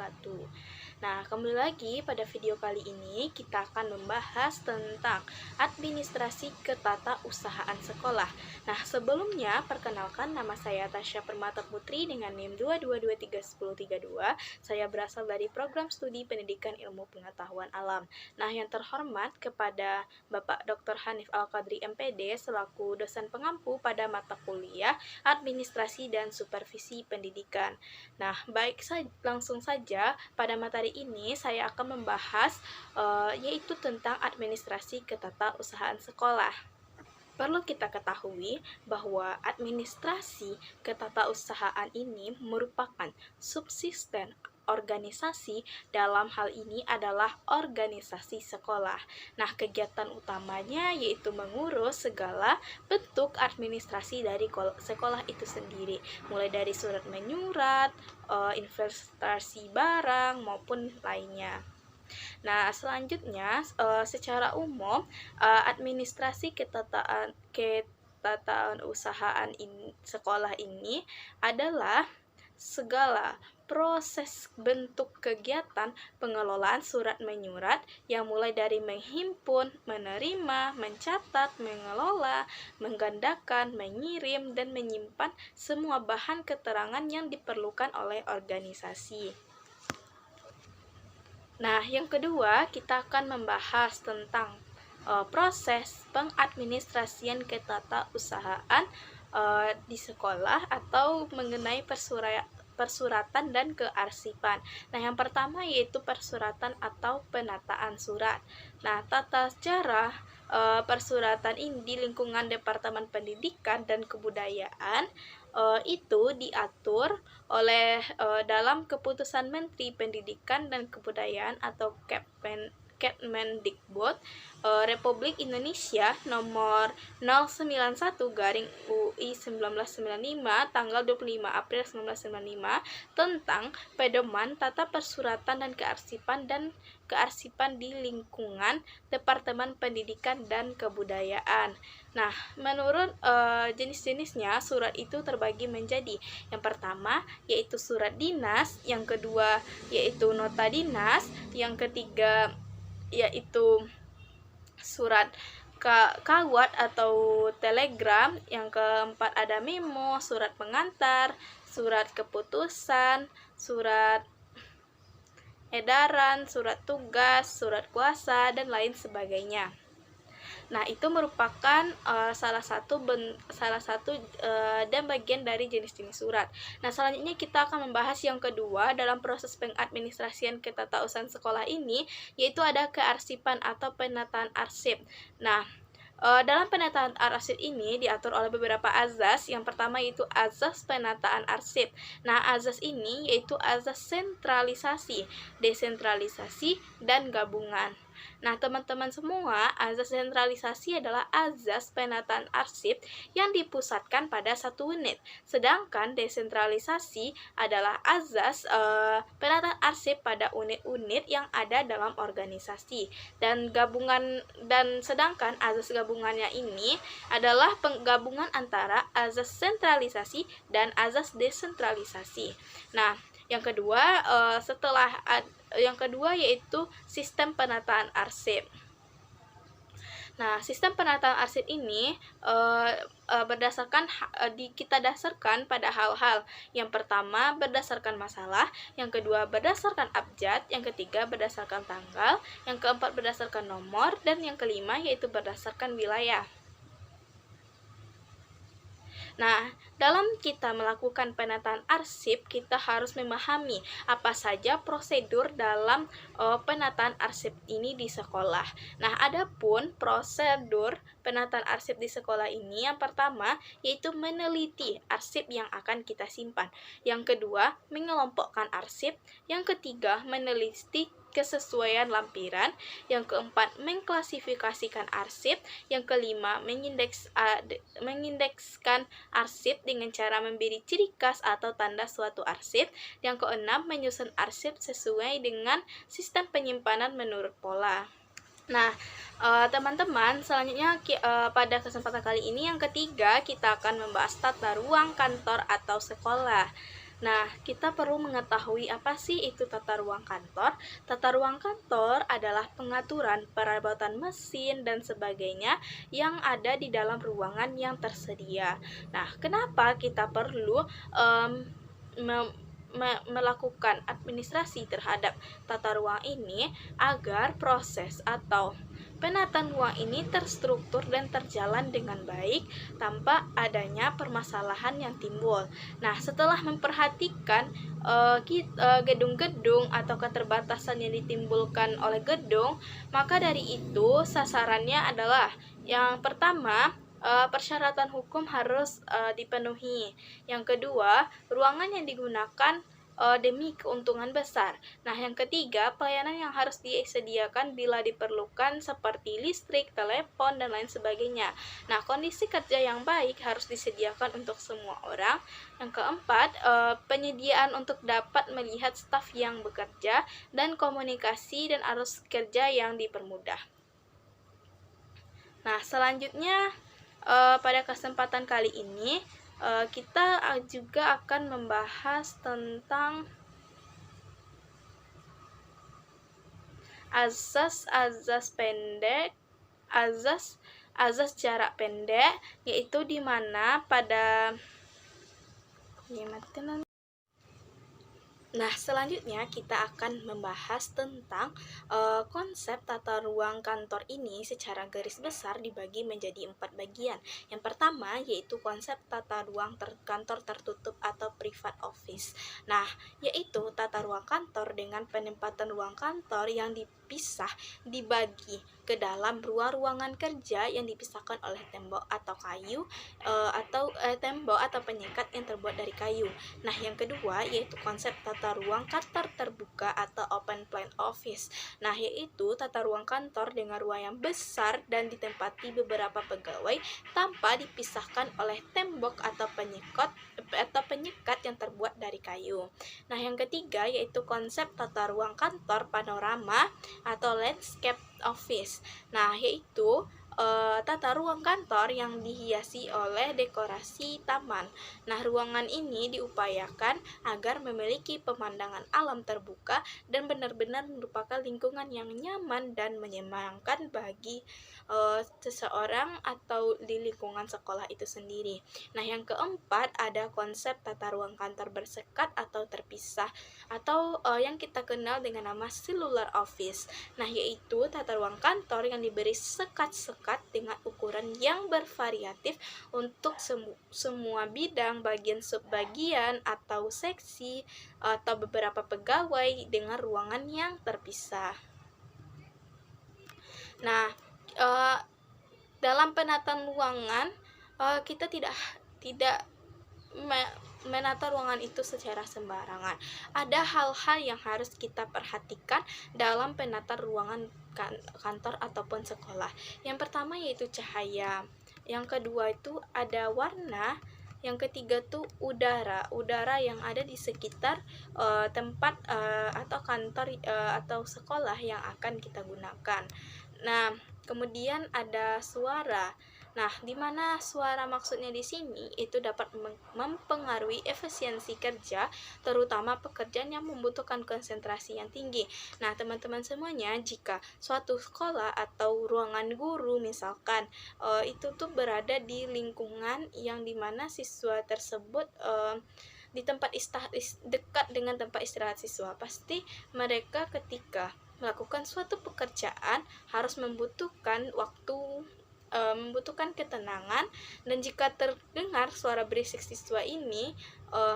wabarakatuh. Nah, kembali lagi pada video kali ini kita akan membahas tentang administrasi ketatausahaan sekolah. Nah, sebelumnya perkenalkan, nama saya Tasya Permata Putri dengan NIM 2223102. Saya berasal dari program studi Pendidikan Ilmu Pengetahuan Alam. Nah, yang terhormat kepada Bapak Dr. Hanif Al-Qadri MPD selaku dosen pengampu pada mata kuliah Administrasi dan Supervisi Pendidikan. Nah, langsung saja pada materi ini saya akan membahas yaitu tentang administrasi ketatausahaan sekolah. Perlu kita ketahui bahwa administrasi ketatausahaan ini merupakan subsisten organisasi, dalam hal ini adalah organisasi sekolah. Nah, kegiatan utamanya yaitu mengurus segala bentuk administrasi dari sekolah itu sendiri, mulai dari surat menyurat, investasi barang maupun lainnya. Nah, selanjutnya secara umum administrasi ketatausahaan sekolah ini adalah segala proses bentuk kegiatan pengelolaan surat menyurat yang mulai dari menghimpun, menerima, mencatat, mengelola, menggandakan, mengirim, dan menyimpan semua bahan keterangan yang diperlukan oleh organisasi. Nah, yang kedua kita akan membahas tentang proses pengadministrasian ketatausahaan di sekolah atau mengenai persuratan dan kearsipan. Nah, yang pertama yaitu persuratan atau penataan surat. Nah, tata cara persuratan ini di lingkungan Departemen Pendidikan dan Kebudayaan itu diatur oleh dalam Keputusan Menteri Pendidikan dan Kebudayaan atau Kemendikbud Republik Indonesia nomor 091/UI 1995 tanggal 25 April 1995 tentang pedoman tata persuratan dan kearsipan di lingkungan Departemen Pendidikan dan Kebudayaan. Nah, menurut jenis-jenisnya surat itu terbagi menjadi yang pertama yaitu surat dinas, yang kedua yaitu nota dinas, yang ketiga yaitu surat kawat atau telegram, yang keempat ada memo, surat pengantar, surat keputusan, surat edaran, surat tugas, surat kuasa, dan lain sebagainya. Nah, itu merupakan salah satu dan bagian dari jenis-jenis surat. Nah, selanjutnya kita akan membahas yang kedua dalam proses pengadministrasian ketatausahaan sekolah ini, yaitu ada kearsipan atau penataan arsip. Nah, dalam penataan arsip ini diatur oleh beberapa azas. Yang pertama yaitu azas penataan arsip. Nah, azas ini yaitu azas sentralisasi, desentralisasi, dan gabungan. Nah, teman-teman semua, azas sentralisasi adalah azas penataan arsip yang dipusatkan pada satu unit. Sedangkan desentralisasi adalah azas penataan arsip pada unit-unit yang ada dalam organisasi. Dan sedangkan azas gabungannya ini adalah penggabungan antara azas sentralisasi dan azas desentralisasi. Nah, yang kedua yaitu sistem penataan arsip. Nah, sistem penataan arsip ini kita dasarkan pada hal-hal. Yang pertama berdasarkan masalah, yang kedua berdasarkan abjad, yang ketiga berdasarkan tanggal, yang keempat berdasarkan nomor, dan yang kelima yaitu berdasarkan wilayah. Nah, dalam kita melakukan penataan arsip, kita harus memahami apa saja prosedur dalam penataan arsip ini di sekolah. Nah, adapun prosedur penataan arsip di sekolah ini, yang pertama yaitu meneliti arsip yang akan kita simpan. Yang kedua, mengelompokkan arsip. Yang ketiga, meneliti kesesuaian lampiran. Yang keempat, mengklasifikasikan arsip. Yang kelima, mengindekskan arsip dengan cara memberi ciri khas atau tanda suatu arsip. Yang keenam, menyusun arsip sesuai dengan sistem penyimpanan menurut pola. Nah, teman-teman, selanjutnya pada kesempatan kali ini yang ketiga kita akan membahas tata ruang kantor atau sekolah. Nah, kita perlu mengetahui apa sih itu tata ruang kantor. Tata ruang kantor adalah pengaturan perabotan mesin dan sebagainya yang ada di dalam ruangan yang tersedia. Nah, kenapa kita perlu melakukan administrasi terhadap tata ruang ini agar proses atau penataan ruang ini terstruktur dan terjalan dengan baik tanpa adanya permasalahan yang timbul. Nah, setelah memperhatikan gedung-gedung atau keterbatasan yang ditimbulkan oleh gedung, maka dari itu sasarannya adalah yang pertama, persyaratan hukum harus dipenuhi. Yang kedua, ruangan yang digunakan demi keuntungan besar. Nah, yang ketiga, pelayanan yang harus disediakan bila diperlukan seperti listrik, telepon, dan lain sebagainya. Nah, kondisi kerja yang baik harus disediakan untuk semua orang. Yang keempat, penyediaan untuk dapat melihat staf yang bekerja dan komunikasi dan arus kerja yang dipermudah. Nah, selanjutnya pada kesempatan kali ini kita juga akan membahas tentang azas pendek, azas jarak pendek, yaitu di mana pada Nah, selanjutnya kita akan membahas tentang konsep tata ruang kantor ini secara garis besar dibagi menjadi 4 bagian. Yang pertama yaitu konsep tata ruang kantor tertutup atau private office. Nah, yaitu tata ruang kantor dengan penempatan ruang kantor yang dipisah dibagi ke dalam ruangan kerja yang dipisahkan oleh tembok atau kayu tembok atau penyekat yang terbuat dari kayu. Nah, yang kedua yaitu konsep tata ruang kantor terbuka atau open plan office. Nah, yaitu tata ruang kantor dengan ruang yang besar dan ditempati beberapa pegawai tanpa dipisahkan oleh tembok atau penyekat yang terbuat dari kayu. Nah, yang ketiga yaitu konsep tata ruang kantor panorama atau landscape office. Nah, yaitu tata ruang kantor yang dihiasi oleh dekorasi taman. Nah, ruangan ini diupayakan agar memiliki pemandangan alam terbuka dan benar-benar merupakan lingkungan yang nyaman dan menyenangkan bagi seseorang atau di lingkungan sekolah itu sendiri. Nah, yang keempat ada konsep tata ruang kantor bersekat atau terpisah atau yang kita kenal dengan nama cellular office. Nah, yaitu tata ruang kantor yang diberi sekat-sekat dengan ukuran yang bervariatif untuk semua bidang, bagian subbagian atau seksi atau beberapa pegawai dengan ruangan yang terpisah. Nah, dalam penataan ruangan kita tidak menata ruangan itu secara sembarangan. Ada hal-hal yang harus kita perhatikan dalam penataan ruangan kantor ataupun sekolah. Yang pertama yaitu cahaya. Yang kedua itu ada warna. Yang ketiga tuh udara yang ada di sekitar tempat atau kantor atau sekolah yang akan kita gunakan. Nah, kemudian ada suara. Nah, di mana suara maksudnya di sini itu dapat mempengaruhi efisiensi kerja, terutama pekerjaan yang membutuhkan konsentrasi yang tinggi. Nah, teman-teman semuanya, jika suatu sekolah atau ruangan guru misalkan itu tuh berada di lingkungan yang dimana siswa tersebut di tempat dekat dengan tempat istirahat siswa, pasti mereka ketika melakukan suatu pekerjaan harus membutuhkan waktu, membutuhkan ketenangan, dan jika terdengar suara berisik siswa ini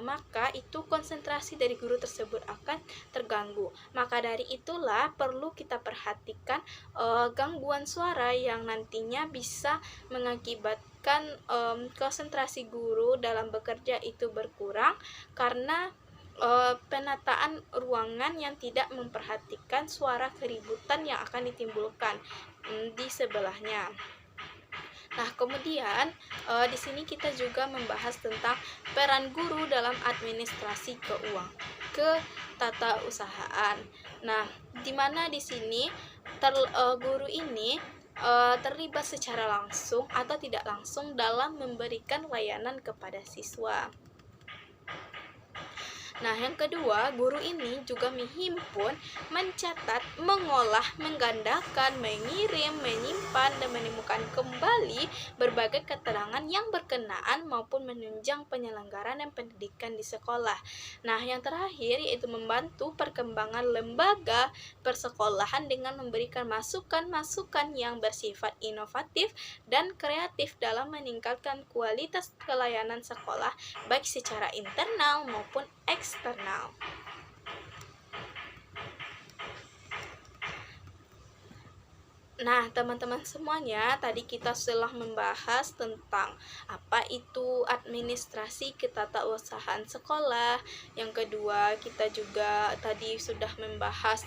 maka itu konsentrasi dari guru tersebut akan terganggu. Maka dari itulah perlu kita perhatikan gangguan suara yang nantinya bisa mengakibatkan konsentrasi guru dalam bekerja itu berkurang karena penataan ruangan yang tidak memperhatikan suara keributan yang akan ditimbulkan di sebelahnya. Nah, kemudian di sini kita juga membahas tentang peran guru dalam administrasi tata usahaan. Nah, di mana di sini guru ini terlibat secara langsung atau tidak langsung dalam memberikan layanan kepada siswa. Nah, yang kedua, guru ini juga menghimpun, mencatat, mengolah, menggandakan, mengirim, menyimpan, dan menemukan kembali berbagai keterangan yang berkenaan maupun menunjang penyelenggaraan dan pendidikan di sekolah. Nah, yang terakhir yaitu membantu perkembangan lembaga persekolahan dengan memberikan masukan-masukan yang bersifat inovatif dan kreatif dalam meningkatkan kualitas pelayanan sekolah baik secara internal maupun eksternal. Nah, teman-teman semuanya, tadi kita telah membahas tentang apa itu administrasi ketatausahaan sekolah. Yang kedua, kita juga tadi sudah membahas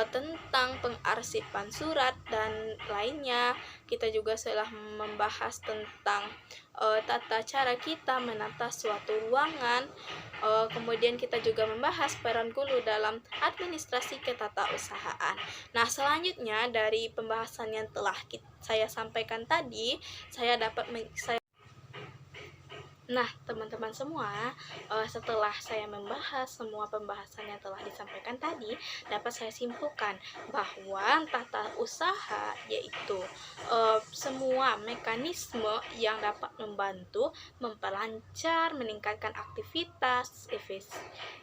tentang pengarsipan surat dan lainnya. Kita juga telah membahas tentang tata cara kita menata suatu ruangan. Kemudian kita juga membahas peran guru dalam administrasi ketatausahaan. Nah, selanjutnya dari pembahasan yang telah saya sampaikan tadi, Nah, teman-teman semua, setelah saya membahas semua pembahasan yang telah disampaikan tadi, dapat saya simpulkan bahwa tata usaha yaitu semua mekanisme yang dapat membantu memperlancar, meningkatkan aktivitas,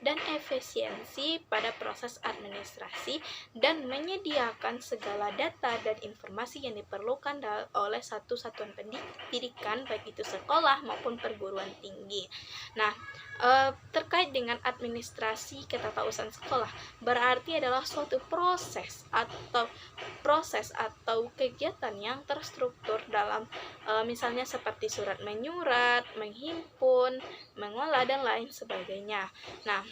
dan efisiensi pada proses administrasi dan menyediakan segala data dan informasi yang diperlukan oleh satu satuan pendidikan, baik itu sekolah maupun perguruan tinggi. Nah, terkait dengan administrasi ketatausahaan sekolah berarti adalah suatu proses atau kegiatan yang terstruktur dalam misalnya seperti surat menyurat, menghimpun, mengolah dan lain sebagainya. Nah,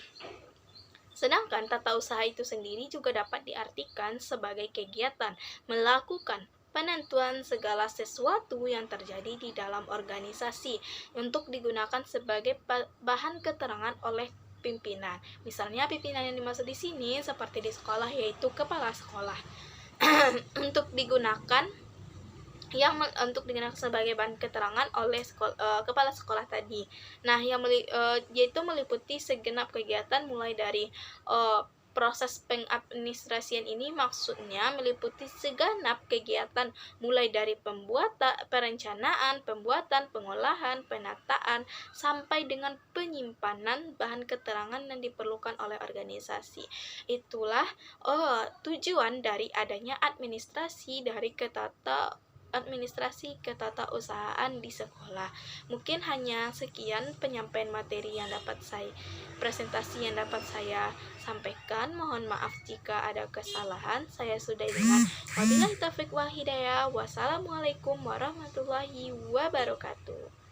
sedangkan tata usaha itu sendiri juga dapat diartikan sebagai kegiatan melakukan penentuan segala sesuatu yang terjadi di dalam organisasi untuk digunakan sebagai bahan keterangan oleh pimpinan. Misalnya pimpinan yang dimaksud di sini seperti di sekolah yaitu kepala sekolah. untuk digunakan sebagai bahan keterangan oleh kepala sekolah tadi. Nah, yaitu meliputi segenap kegiatan mulai dari proses pengadministrasian ini maksudnya meliputi segenap kegiatan mulai dari perencanaan, pembuatan, pengolahan, penataan, sampai dengan penyimpanan bahan keterangan yang diperlukan oleh organisasi. Itulah tujuan dari adanya administrasi ketatausahaan di sekolah. Mungkin hanya sekian penyampaian materi yang presentasi yang dapat saya sampaikan. Mohon maaf jika ada kesalahan. Saya sudahi dengan wabillahi taufiq wal hidayah. Wassalamualaikum warahmatullahi wabarakatuh.